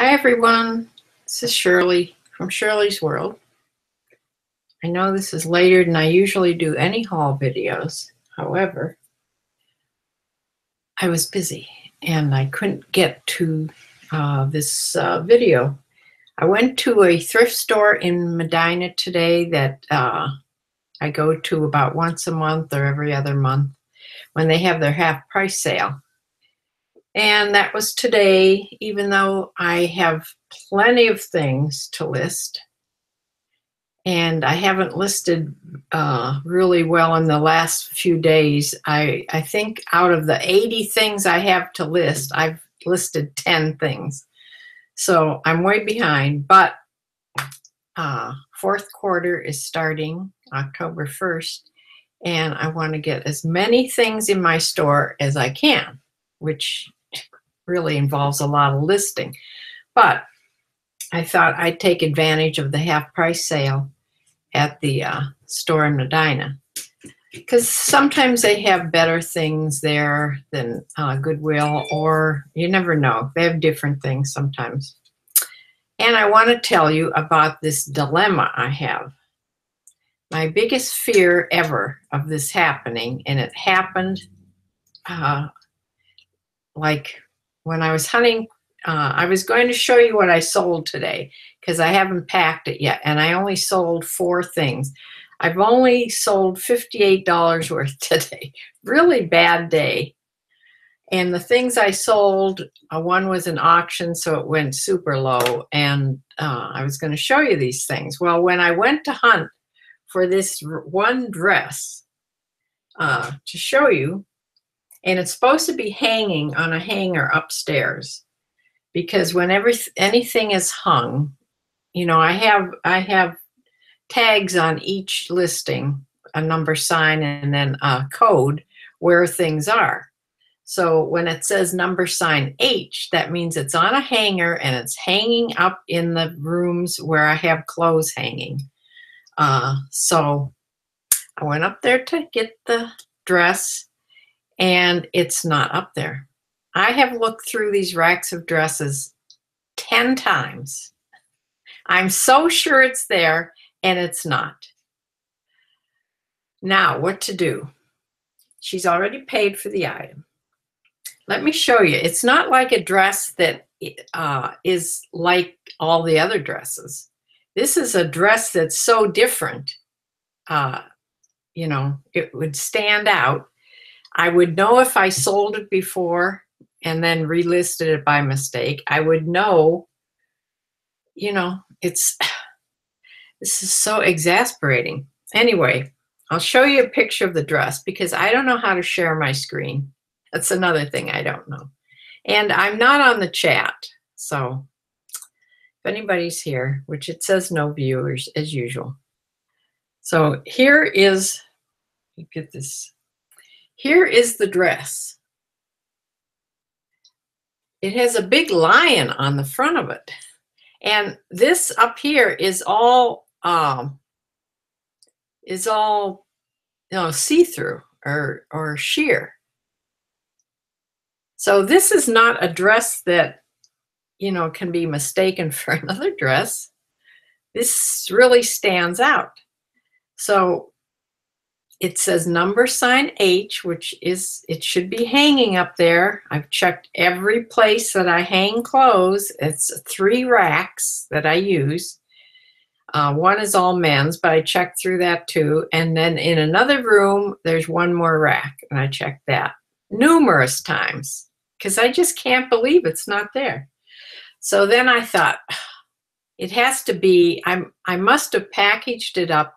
Hi everyone, this is Shirley from Shirley's World. I know this is later than I usually do any haul videos. However, I was busy and I couldn't get to this video. I went to a thrift store in Medina today that I go to about once a month or every other month when they have their half price sale. And that was today, even though I have plenty of things to list. And I haven't listed really well in the last few days. I think out of the 80 things I have to list, I've listed 10 things. So I'm way behind, but fourth quarter is starting October 1st, and I want to get as many things in my store as I can, which really involves a lot of listing. But I thought I'd take advantage of the half price sale at the store in Medina, because sometimes they have better things there than Goodwill, or you never know. They have different things sometimes. And I want to tell you about this dilemma I have. My biggest fear ever of this happening, and it happened like when I was hunting. I was going to show you what I sold today because I haven't packed it yet, and I only sold 4 things. I've only sold $58 worth today. Really bad day. And the things I sold, one was an auction, so it went super low, and I was going to show you these things. Well, when I went to hunt for this one dress to show you, and it's supposed to be hanging on a hanger upstairs, because whenever anything is hung, you know, I have tags on each listing, a number sign and then a code where things are. So when it says number sign H, that means it's on a hanger and it's hanging up in the rooms where I have clothes hanging. So I went up there to get the dress, and it's not up there. I have looked through these racks of dresses 10 times. I'm so sure it's there, and it's not. Now, what to do? She's already paid for the item. Let me show you. It's not like a dress that is like all the other dresses. This is a dress that's so different. You know, it would stand out. I would know if I sold it before and then relisted it by mistake. I would know, you know, this is so exasperating. Anyway, I'll show you a picture of the dress because I don't know how to share my screen. That's another thing I don't know. And I'm not on the chat. So if anybody's here, which it says no viewers as usual. So here is, you get this. Here is the dress. It has a big lion on the front of it. And this up here is all you know, see-through or sheer. So this is not a dress that, you know, can be mistaken for another dress. This really stands out. So it says number sign H, which is, it should be hanging up there. I've checked every place that I hang clothes. It's 3 racks that I use. One is all men's, but I checked through that too. And then in another room, there's 1 more rack, and I checked that numerous times because I just can't believe it's not there. So then I thought, it has to be, I must have packaged it up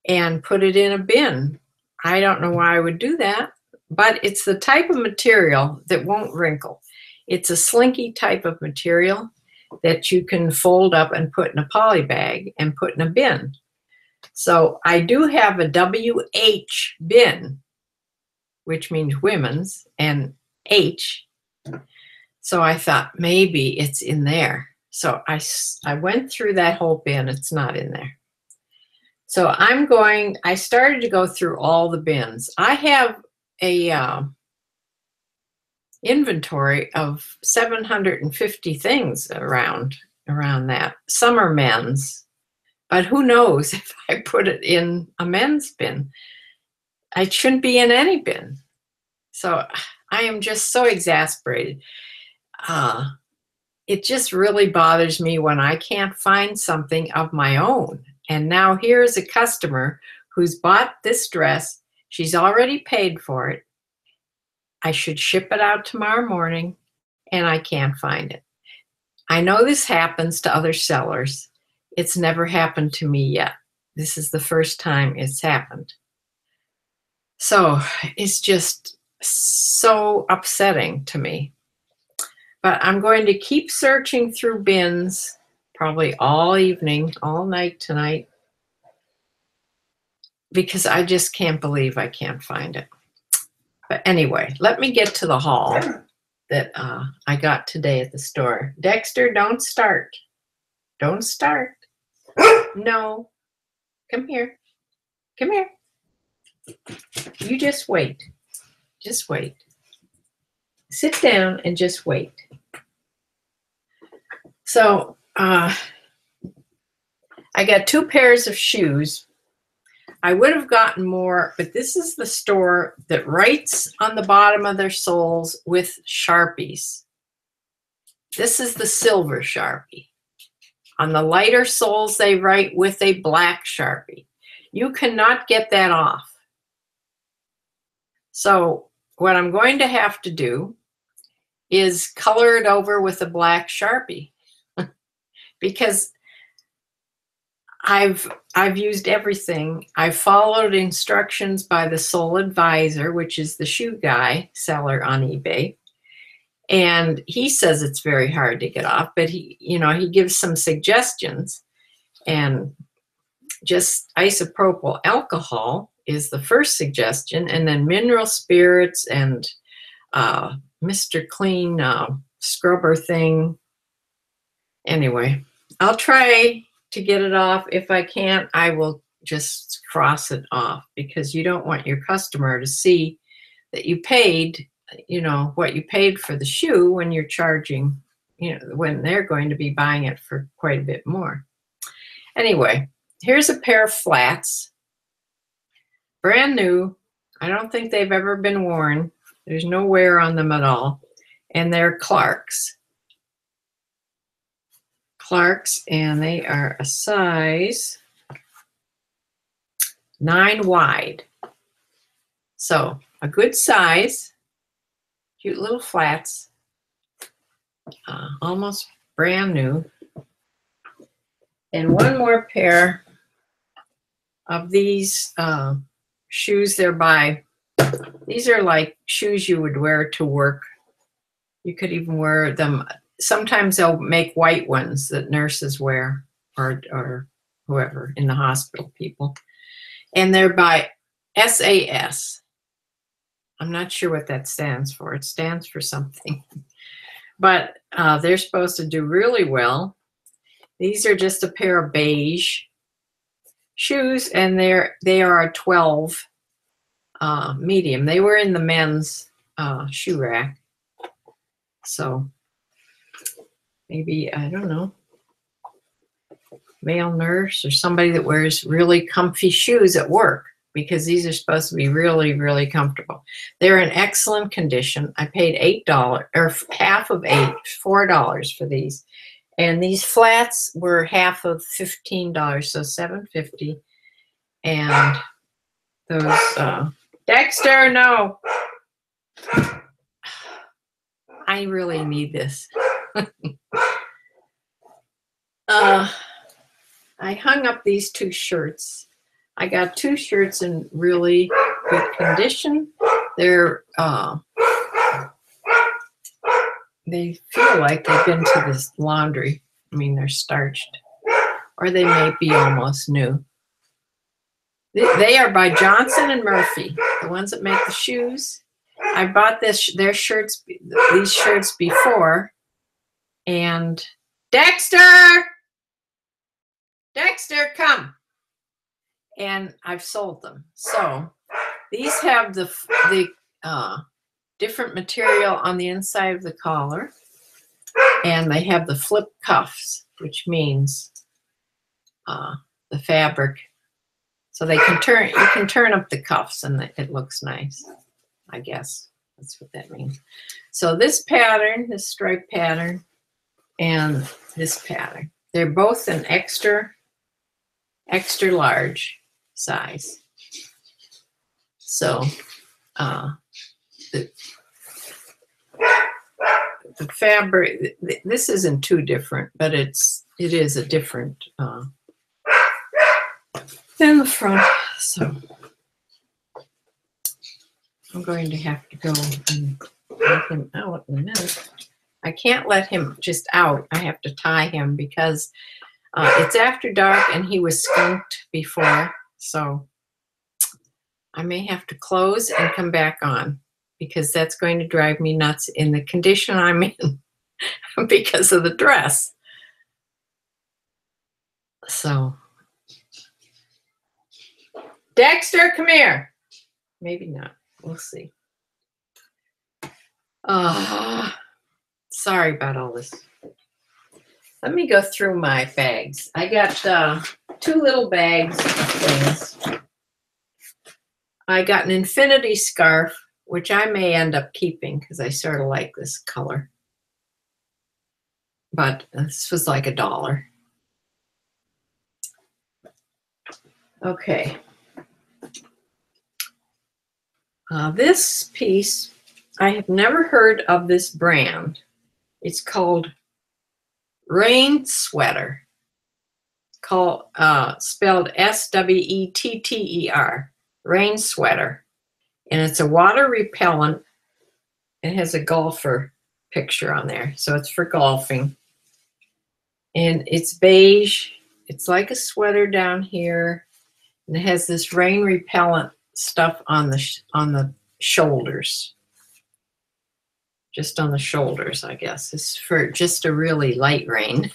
and put it in a bin. I don't know why I would do that, but it's the type of material that won't wrinkle. It's a slinky type of material that you can fold up and put in a poly bag and put in a bin. So I do have a WH bin, which means women's, and H. So I thought maybe it's in there. So I went through that whole bin. It's not in there. So I started to go through all the bins. I have a inventory of 750 things around that. Some are men's, but who knows if I put it in a men's bin. I shouldn't be in any bin. So I am just so exasperated. It just really bothers me when I can't find something of my own. And now here's a customer who's bought this dress. She's already paid for it. I should ship it out tomorrow morning, and I can't find it. I know this happens to other sellers. It's never happened to me yet. This is the first time it's happened. So it's just so upsetting to me. But I'm going to keep searching through bins, probably all evening, all night tonight, because I just can't believe I can't find it. But anyway, let me get to the haul that I got today at the store. Dexter, don't start. Don't start. No. Come here. Come here. You just wait. Just wait. Sit down and just wait. So I got 2 pairs of shoes. I would have gotten more, but this is the store that writes on the bottom of their soles with Sharpies. This is the silver Sharpie. On the lighter soles, they write with a black Sharpie. You cannot get that off. So what I'm going to have to do is color it over with a black Sharpie because I've used everything. I've followed instructions by the Sole Advisor, which is the shoe guy seller on eBay. And he says it's very hard to get off, but he gives some suggestions. And just isopropyl alcohol is the first suggestion, and then mineral spirits and Mr. Clean scrubber thing. Anyway, I'll try to get it off. If I can't, I will just cross it off, because you don't want your customer to see that you paid, what you paid for the shoe when you're charging, when they're going to be buying it for quite a bit more. Anyway, here's a pair of flats, brand new. I don't think they've ever been worn. There's no wear on them at all. And they're Clark's. And they are a size 9 wide. So a good size, cute little flats, almost brand new. And one more pair of these shoes. These are like shoes you would wear to work. You could even wear them. Sometimes they'll make white ones that nurses wear, or whoever in the hospital, people. And they're by SAS. I'm not sure what that stands for. It stands for something. But they're supposed to do really well. These are just a pair of beige shoes, and they are a 12 medium. They were in the men's shoe rack. So maybe, I don't know, male nurse or somebody that wears really comfy shoes at work, because these are supposed to be really, really comfortable. They're in excellent condition. I paid $8, or half of $4 for these. And these flats were half of $15, so $7.50. And those, Dexter, no. I really need this. I hung up these 2 shirts. I got 2 shirts in really good condition. They're they feel like they've been to this laundry. I mean, they're starched, or they may be almost new. They are by Johnson and Murphy, the ones that make the shoes. I bought these shirts before, and Dexter, come. And I've sold them. So these have the different material on the inside of the collar. And they have the flip cuffs, which means the fabric. So they can turn, you can turn up the cuffs and it looks nice, I guess. That's what that means. So this pattern, this stripe pattern, and this pattern, they're both an extra large size. So the fabric, this isn't too different, but it is a different than the front. So I'm going to have to go and let him out in a minute. I can't let him just out. I have to tie him because it's after dark and he was skunked before. So I may have to close and come back on because that's going to drive me nuts in the condition I'm in because of the dress. So, Dexter, come here. Maybe not. We'll see. Sorry about all this. Let me go through my bags. I got 2 little bags of things. I got an infinity scarf, which I may end up keeping because I sort of like this color. But this was like $1. Okay. This piece, I have never heard of this brand. It's called Rain Sweater, spelled S-W-E-T-T-E-R, Rain Sweater. And it's a water repellent. It has a golfer picture on there, so it's for golfing. And it's beige. It's like a sweater down here. And it has this rain repellent stuff on the shoulders. Just on the shoulders, I guess. It's for just a really light rain.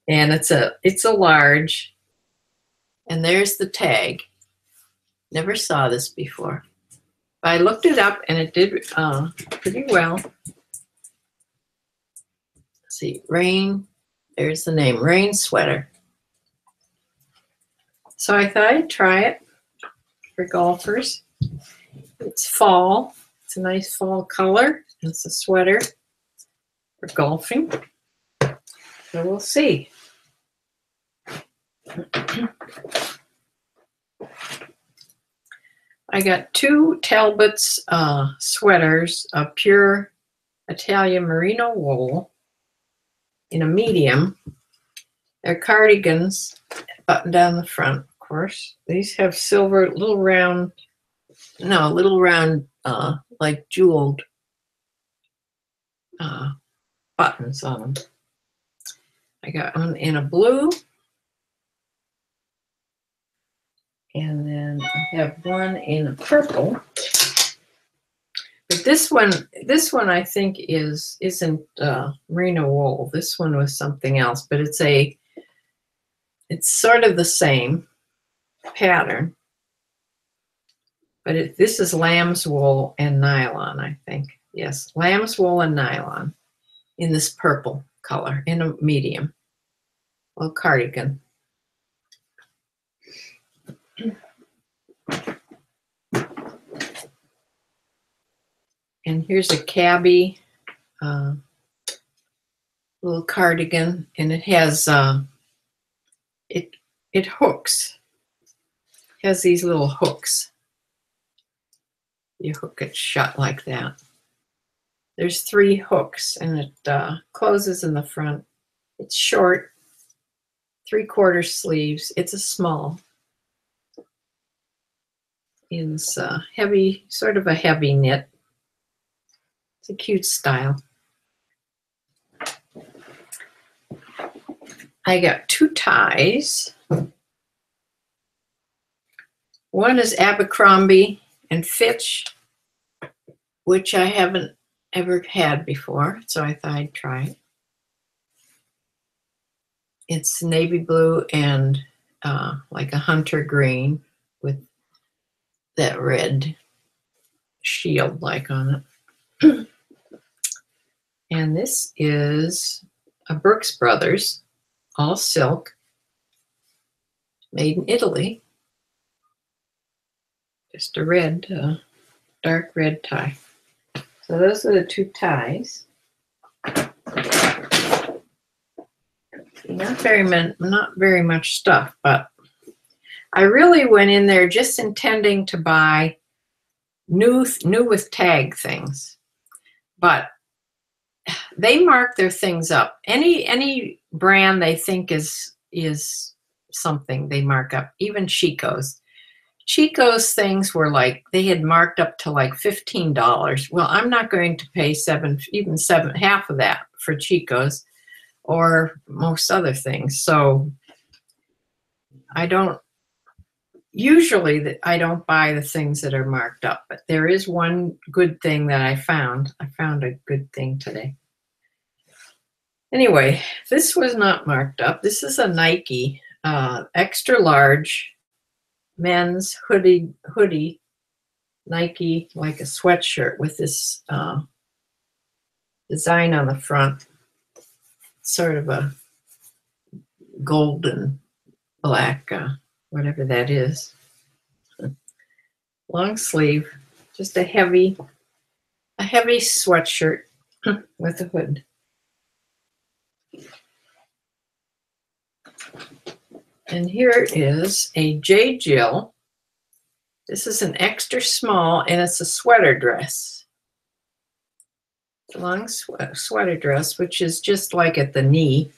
And it's a large. And there's the tag. Never saw this before. But I looked it up and it did pretty well. Let's see, Rain, there's the name, Rain Sweater. So I thought I'd try it for golfers. It's fall. It's a nice fall color. It's a sweater for golfing. So we'll see. I got 2 Talbot's sweaters of pure Italian merino wool in a medium. They're cardigans, button down the front, of course. These have silver, little round, like jeweled buttons on them. I got one in a blue. And then I have one in a purple. But this one I think isn't merino wool. This one was something else, but it's sort of the same pattern. But this is lamb's wool and nylon, I think. Yes, lamb's wool and nylon in this purple color, in a medium. Little cardigan. And here's a cabbie little cardigan, and it has it hooks. It has these little hooks. You hook it shut like that. There's 3 hooks, and it closes in the front. It's short, 3/4 sleeves. It's a small. It's heavy, sort of a heavy knit. It's a cute style. I got 2 ties. One is Abercrombie and Fitch, which I haven't ever had before, so I thought I'd try it. It's navy blue and like a hunter green with that red. shield like on it. And this is a Brooks Brothers, all silk, made in Italy. Just a red, dark red tie. So those are the two ties. Not very much stuff, but I really went in there just intending to buy new with tag things. But they mark their things up. Any brand they think is something, they mark up. Even Chico's. Chico's things were like, they had marked up to like $15. Well, I'm not going to pay half of that for Chico's or most other things. So I don't buy the things that are marked up, but there is one good thing that I found. I found a good thing today. Anyway, this was not marked up. This is a Nike extra large men's hoodie, Nike, like a sweatshirt with this design on the front, sort of a golden black, whatever that is. Long sleeve, just a heavy sweatshirt with a hood. And here is a J. Jill. This is an extra small, and it's a sweater dress. A long sweater dress, which is just like at the knee,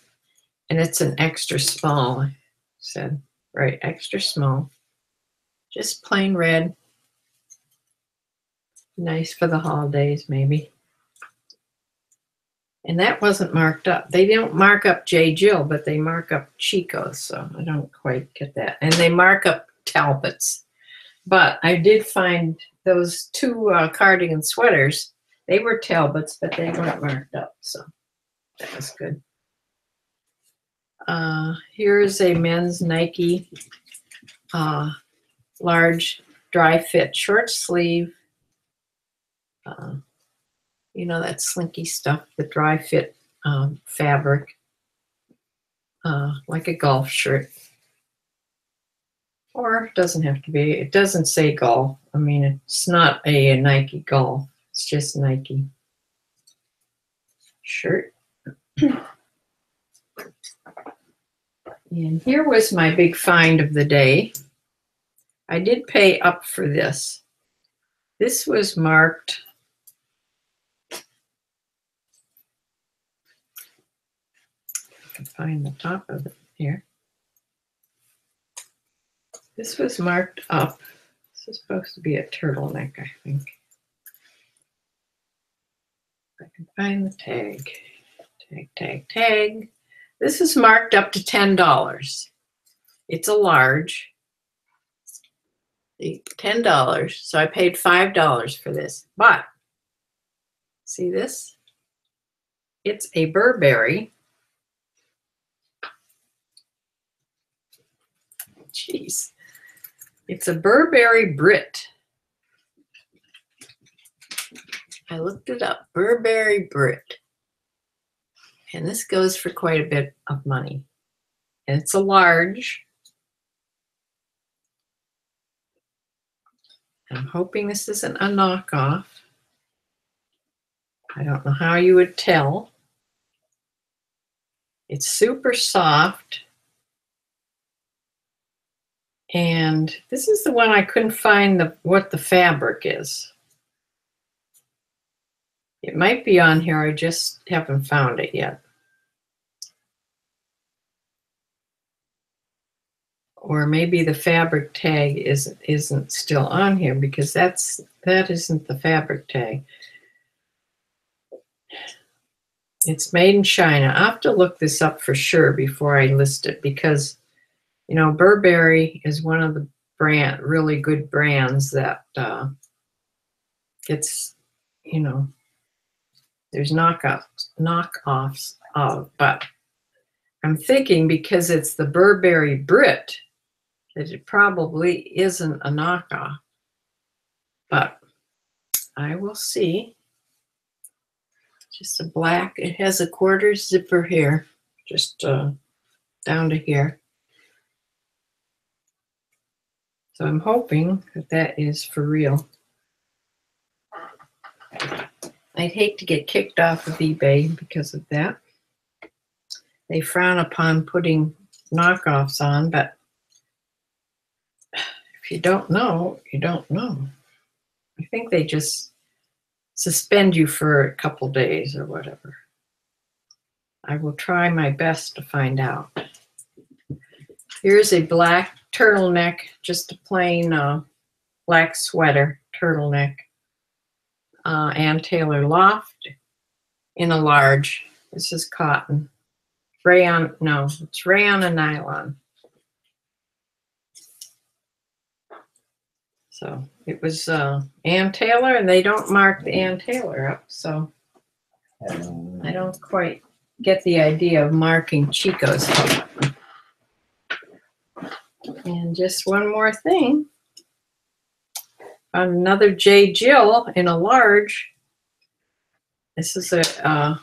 and it's an extra small. I said, right, extra small. Just plain red. Nice for the holidays, maybe. And that wasn't marked up. They don't mark up J. Jill, but they mark up Chico's, so I don't quite get that. And they mark up Talbots. But I did find those two cardigan sweaters. They were Talbots, but they weren't marked up, so that was good. Here's a men's Nike large dry fit short sleeve. You know, that slinky stuff, the dry fit fabric, like a golf shirt. Or it doesn't have to be. It doesn't say golf. I mean, it's not a Nike golf. It's just Nike shirt. And here was my big find of the day. I did pay up for this. This was marked. I can find the top of it here. This was marked up. This is supposed to be a turtleneck, I think. If I can find the tag. Tag. This is marked up to $10. It's a large. $10. So I paid $5 for this. But see this? It's a Burberry. Jeez. It's a Burberry Brit. I looked it up. Burberry Brit. And this goes for quite a bit of money. And it's a large. I'm hoping this isn't a knockoff. I don't know how you would tell. It's super soft. And this is the one I couldn't find what the fabric is. It might be on here. I just haven't found it yet. Or maybe the fabric tag isn't still on here, because that isn't the fabric tag. It's made in China. I'll have to look this up for sure before I list it, because you know, Burberry is one of the really good brands that gets, you know, there's knockoffs of, but I'm thinking because it's the Burberry Brit that it probably isn't a knockoff. But I will see. Just a black. It has a quarter zipper here, just down to here. So I'm hoping that that is for real. I'd hate to get kicked off of eBay because of that. They frown upon putting knockoffs on, but if you don't know, you don't know. I think they just suspend you for a couple days or whatever. I will try my best to find out. Here's a black turtleneck, just a plain black sweater turtleneck. Ann Taylor Loft in a large. This is cotton. Rayon, no, it's rayon and nylon. So it was Ann Taylor, and they don't mark the Ann Taylor up, so I don't quite get the idea of marking Chico's. And just one more thing. Another J. Jill in a large. This is a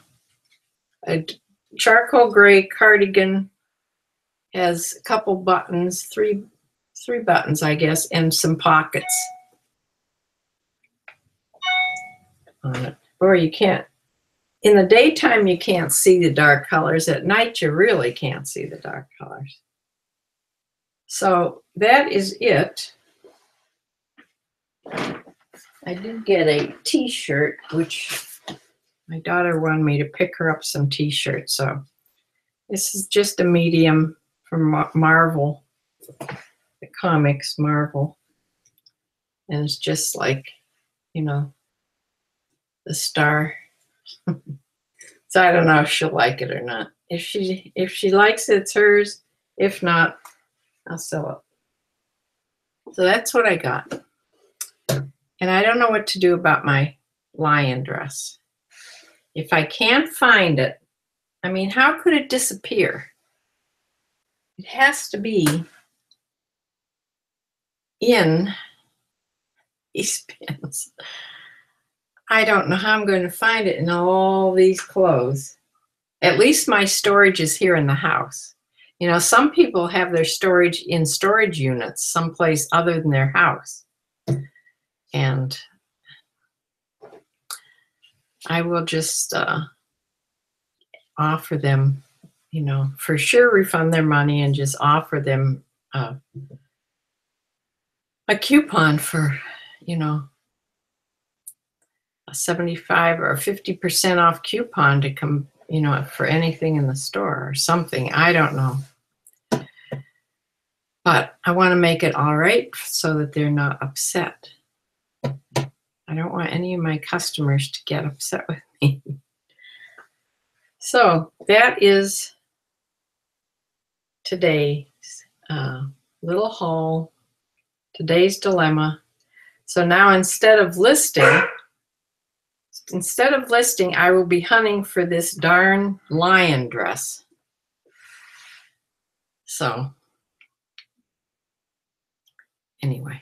charcoal gray cardigan. Has a couple buttons, three buttons, I guess, and some pockets on it. Or you can't, in the daytime you can't see the dark colors. At night you really can't see the dark colors. So that is it. I did get a t-shirt, which my daughter wanted me to pick her up some t-shirts. So this is just a medium from Marvel, the comics Marvel. And it's just like, you know, the star. So I don't know if she'll like it or not. If she likes it, it's hers. If not, I'll sell it. So that's what I got. And I don't know what to do about my lion dress. If I can't find it, I mean, how could it disappear? It has to be in these pins. I don't know how I'm going to find it in all these clothes. At least my storage is here in the house. You know, some people have their storage in storage units someplace other than their house. And I will just offer them, you know, for sure refund their money and just offer them a coupon for, you know, a 75 or 50% off coupon to come, you know, for anything in the store or something. I don't know. But I want to make it all right so that they're not upset. I don't want any of my customers to get upset with me. So that is today's little haul, today's dilemma. So now instead of listing, I will be hunting for this darn lion dress. So anyway.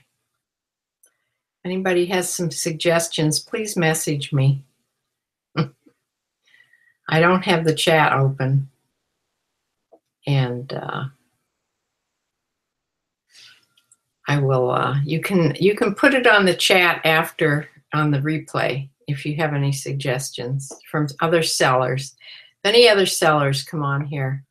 Anybody has some suggestions, please message me. I don't have the chat open. And I will, you can put it on the chat after on the replay if you have any suggestions from other sellers. If any other sellers come on here.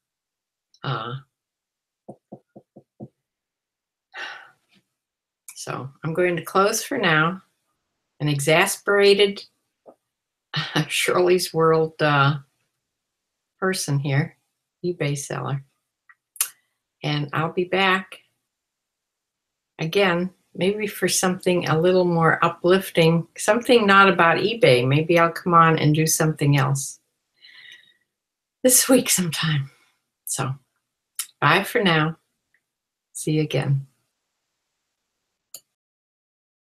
So I'm going to close for now. An exasperated Shirley's World person here, eBay seller. And I'll be back again, maybe for something a little more uplifting, something not about eBay. Maybe I'll come on and do something else this week sometime. So bye for now. See you again.